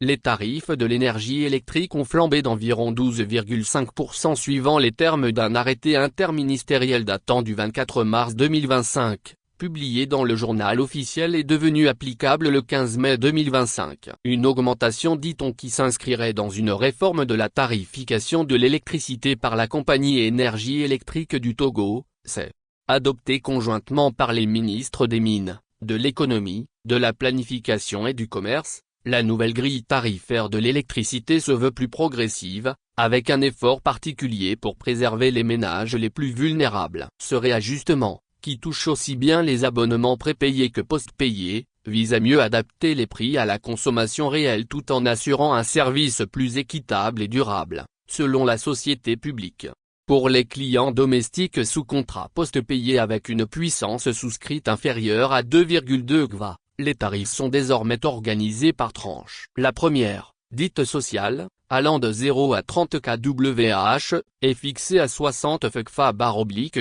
les tarifs de l'énergie électrique ont flambé d'environ 12,5% suivant les termes d'un arrêté interministériel datant du 24 mars 2025. Publié dans le journal officiel et devenu applicable le 15 mai 2025. Une augmentation, dit-on, qui s'inscrirait dans une réforme de la tarification de l'électricité par la compagnie énergie électrique du Togo, c'est adoptée conjointement par les ministres des Mines, de l'Économie, de la Planification et du Commerce. La nouvelle grille tarifaire de l'électricité se veut plus progressive, avec un effort particulier pour préserver les ménages les plus vulnérables. Ce réajustement, qui touche aussi bien les abonnements prépayés que post-payés, vise à mieux adapter les prix à la consommation réelle tout en assurant un service plus équitable et durable, selon la société publique. Pour les clients domestiques sous contrat post-payé avec une puissance souscrite inférieure à 2,2 kW, les tarifs sont désormais organisés par tranches. La première, dite sociale, allant de 0 à 30 kWh, est fixée à 60 FKB/kWh.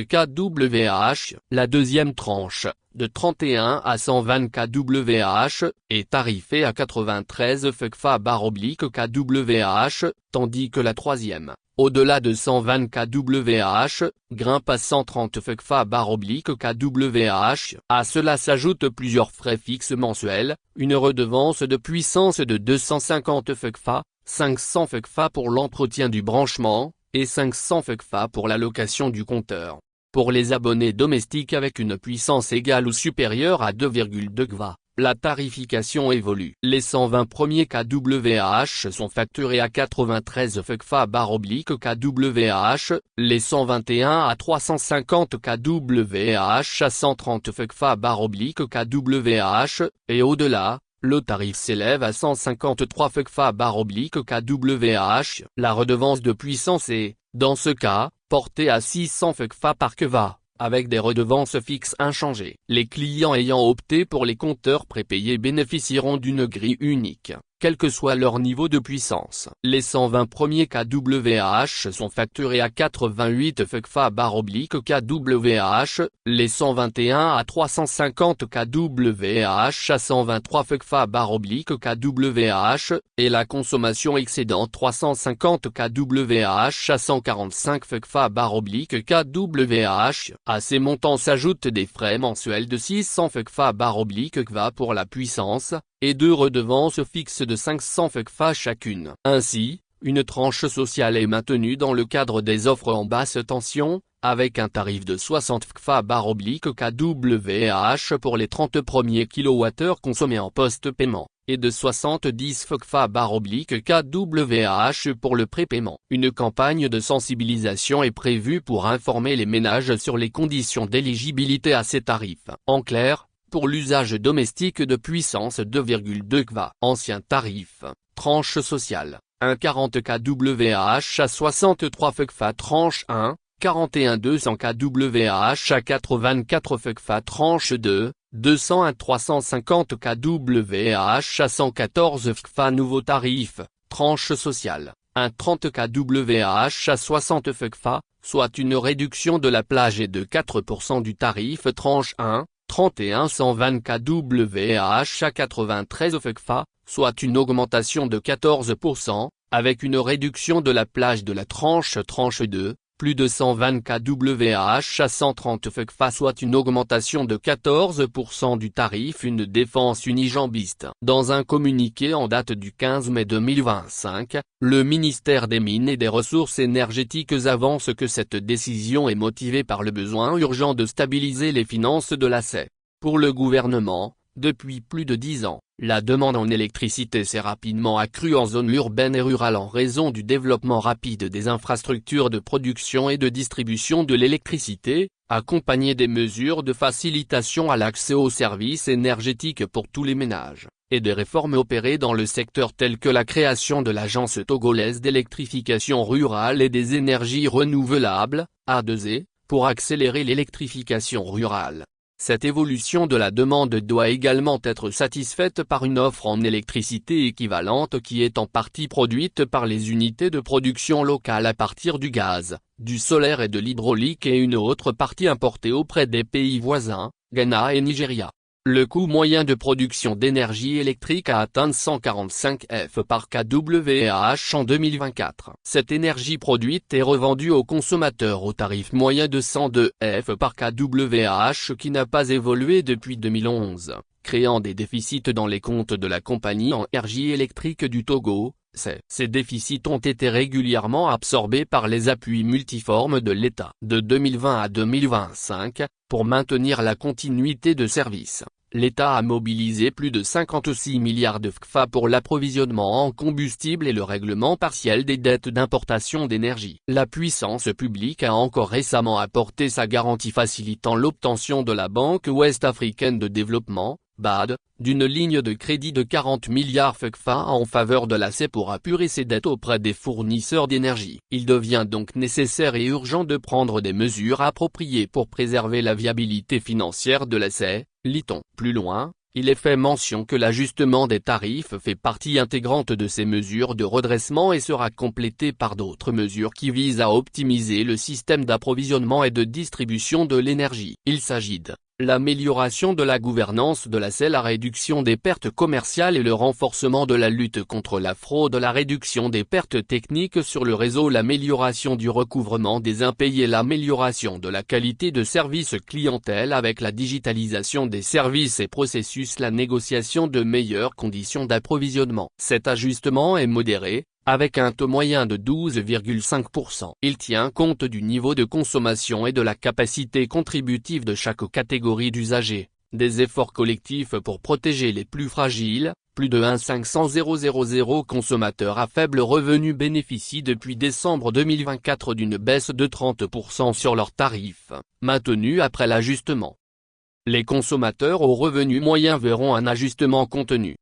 La deuxième tranche, de 31 à 120 kWh, est tarifée à 93 FKB/kWh, tandis que la troisième, au-delà de 120 kWh, grimpe à 130 FKB/kWh. À cela s'ajoutent plusieurs frais fixes mensuels, une redevance de puissance de 250 FKB, 500 FKB pour l'entretien du branchement, et 500 FKB pour la location du compteur. Pour les abonnés domestiques avec une puissance égale ou supérieure à 2,2 kW, la tarification évolue. Les 120 premiers kWh sont facturés à 93 FKB/kWh, les 121 à 350 kWh à 130 FKB/kWh, et au-delà, le tarif s'élève à 153 FKB/kWh. La redevance de puissance est, dans ce cas, portée à 600 FKB/kW, avec des redevances fixes inchangées. Les clients ayant opté pour les compteurs prépayés bénéficieront d'une grille unique, quel que soit leur niveau de puissance. Les 120 premiers kWh sont facturés à 88 FKB/kWh, les 121 à 350 kWh à 123 FKB/kWh, et la consommation excédant 350 kWh à 145 FKB/kWh. À ces montants s'ajoutent des frais mensuels de 600 FKB/kW pour la puissance, et deux redevances fixes de 500 FKB chacune. Ainsi, une tranche sociale est maintenue dans le cadre des offres en basse tension, avec un tarif de 60 FKB/kWh pour les 30 premiers kWh consommés en post-paiement, et de 70 FKB/kWh pour le prépaiement. Une campagne de sensibilisation est prévue pour informer les ménages sur les conditions d'éligibilité à ces tarifs. En clair, pour l'usage domestique de puissance 2,2 kW. Ancien tarif, tranche sociale, 1,40 kWh à 63 FKB. Tranche 1, 41 200 kWh à 84 FKB. Tranche 2, 200 à 350 kWh à 114 FKB. Nouveau tarif, tranche sociale, 1,30 kWh à 60 FKB, soit une réduction de la plage et de 4% du tarif. Tranche 1, 31 120 kWh à 93 FKB, soit une augmentation de 14%, avec une réduction de la plage de la tranche 2, plus de 120 kWh à 130 FKB, soit une augmentation de 14% du tarif. Une défense unijambiste. Dans un communiqué en date du 15 mai 2025, le ministère des Mines et des Ressources énergétiques avance que cette décision est motivée par le besoin urgent de stabiliser les finances de l'ACE. Pour le gouvernement, depuis plus de 10 ans, la demande en électricité s'est rapidement accrue en zone urbaine et rurale en raison du développement rapide des infrastructures de production et de distribution de l'électricité, accompagné des mesures de facilitation à l'accès aux services énergétiques pour tous les ménages, et des réformes opérées dans le secteur telles que la création de l'Agence togolaise d'électrification rurale et des énergies renouvelables, A2E, pour accélérer l'électrification rurale. Cette évolution de la demande doit également être satisfaite par une offre en électricité équivalente qui est en partie produite par les unités de production locales à partir du gaz, du solaire et de l'hydraulique et une autre partie importée auprès des pays voisins, Ghana et Nigeria. Le coût moyen de production d'énergie électrique a atteint 145 F par kWh en 2024. Cette énergie produite est revendue aux consommateurs au tarif moyen de 102 F par kWh qui n'a pas évolué depuis 2011, créant des déficits dans les comptes de la compagnie en énergie électrique du Togo. Ces déficits ont été régulièrement absorbés par les appuis multiformes de l'État de 2020 à 2025, pour maintenir la continuité de service. L'État a mobilisé plus de 56 milliards de FCFA pour l'approvisionnement en combustible et le règlement partiel des dettes d'importation d'énergie. La puissance publique a encore récemment apporté sa garantie facilitant l'obtention de la Banque ouest-africaine de développement, BAD, d'une ligne de crédit de 40 milliards FCFA en faveur de l'ACE pour apurer ses dettes auprès des fournisseurs d'énergie. Il devient donc nécessaire et urgent de prendre des mesures appropriées pour préserver la viabilité financière de l'ACE, lit-on. Plus loin, il est fait mention que l'ajustement des tarifs fait partie intégrante de ces mesures de redressement et sera complété par d'autres mesures qui visent à optimiser le système d'approvisionnement et de distribution de l'énergie. Il s'agit de l'amélioration de la gouvernance de l'ACE, la réduction des pertes commerciales et le renforcement de la lutte contre la fraude, la réduction des pertes techniques sur le réseau, l'amélioration du recouvrement des impayés, l'amélioration de la qualité de service clientèle avec la digitalisation des services et processus, la négociation de meilleures conditions d'approvisionnement. Cet ajustement est modéré, avec un taux moyen de 12,5%. Il tient compte du niveau de consommation et de la capacité contributive de chaque catégorie d'usagers, des efforts collectifs pour protéger les plus fragiles. Plus de 1,500 000 consommateurs à faible revenu bénéficient depuis décembre 2024 d'une baisse de 30% sur leurs tarifs, maintenue après l'ajustement. Les consommateurs aux revenus moyens verront un ajustement contenu.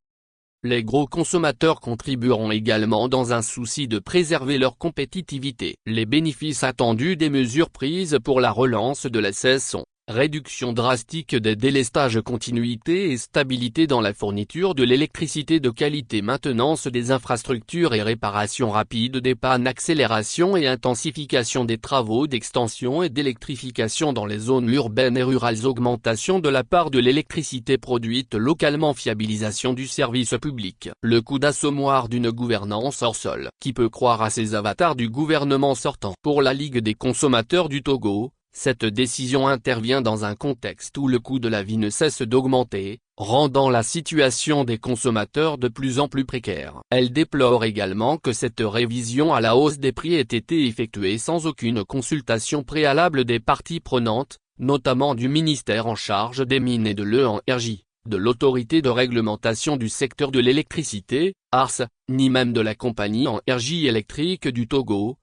Les gros consommateurs contribueront également dans un souci de préserver leur compétitivité. Les bénéfices attendus des mesures prises pour la relance de l'ACE sont réduction drastique des délestages, continuité et stabilité dans la fourniture de l'électricité de qualité, maintenance des infrastructures et réparation rapide des pannes, accélération et intensification des travaux d'extension et d'électrification dans les zones urbaines et rurales, augmentation de la part de l'électricité produite localement, fiabilisation du service public. Le coup d'assommoir d'une gouvernance hors sol. Qui peut croire à ces avatars du gouvernement sortant? Pour la Ligue des consommateurs du Togo, cette décision intervient dans un contexte où le coût de la vie ne cesse d'augmenter, rendant la situation des consommateurs de plus en plus précaire. Elle déplore également que cette révision à la hausse des prix ait été effectuée sans aucune consultation préalable des parties prenantes, notamment du ministère en charge des mines et de l'énergie, de l'autorité de réglementation du secteur de l'électricité, ARS, ni même de la compagnie en énergie électrique du Togo.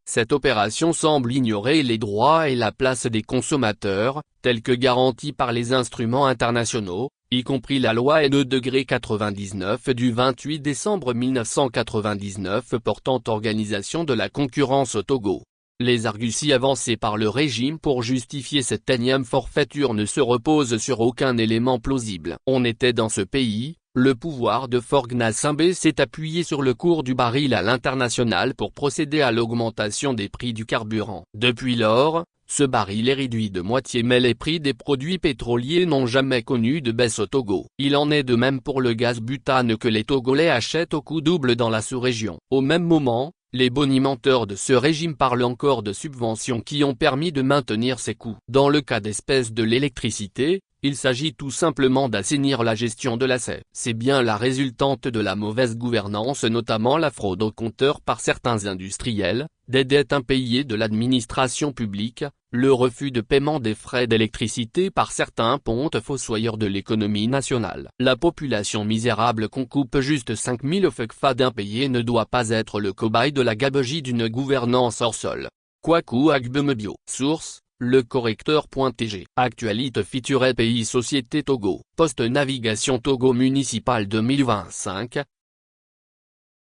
Cette opération semble ignorer les droits et la place des consommateurs, tels que garantis par les instruments internationaux, y compris la loi N°99 du 28 décembre 1999 portant organisation de la concurrence au Togo. Les arguties avancées par le régime pour justifier cette énième forfaiture ne se reposent sur aucun élément plausible. On était dans ce pays. Le pouvoir de Faure Gnassingbé s'est appuyé sur le cours du baril à l'international pour procéder à l'augmentation des prix du carburant. Depuis lors, ce baril est réduit de moitié, mais les prix des produits pétroliers n'ont jamais connu de baisse au Togo. Il en est de même pour le gaz butane que les Togolais achètent au coût double dans la sous-région. Au même moment, les bonimenteurs de ce régime parlent encore de subventions qui ont permis de maintenir ces coûts. Dans le cas d'espèce de l'électricité, il s'agit tout simplement d'assainir la gestion de l'ACE. C'est bien la résultante de la mauvaise gouvernance, notamment la fraude au compteur par certains industriels, des dettes impayées de l'administration publique, le refus de paiement des frais d'électricité par certains pontes fossoyeurs de l'économie nationale. La population misérable qu'on coupe juste 5000 FCFA d'impayés ne doit pas être le cobaye de la gabegie d'une gouvernance hors sol. Kwaku Agbemebio. Source: lecorrecteur.tg. Actualité feature pays société Togo. Post navigation Togo municipal 2025.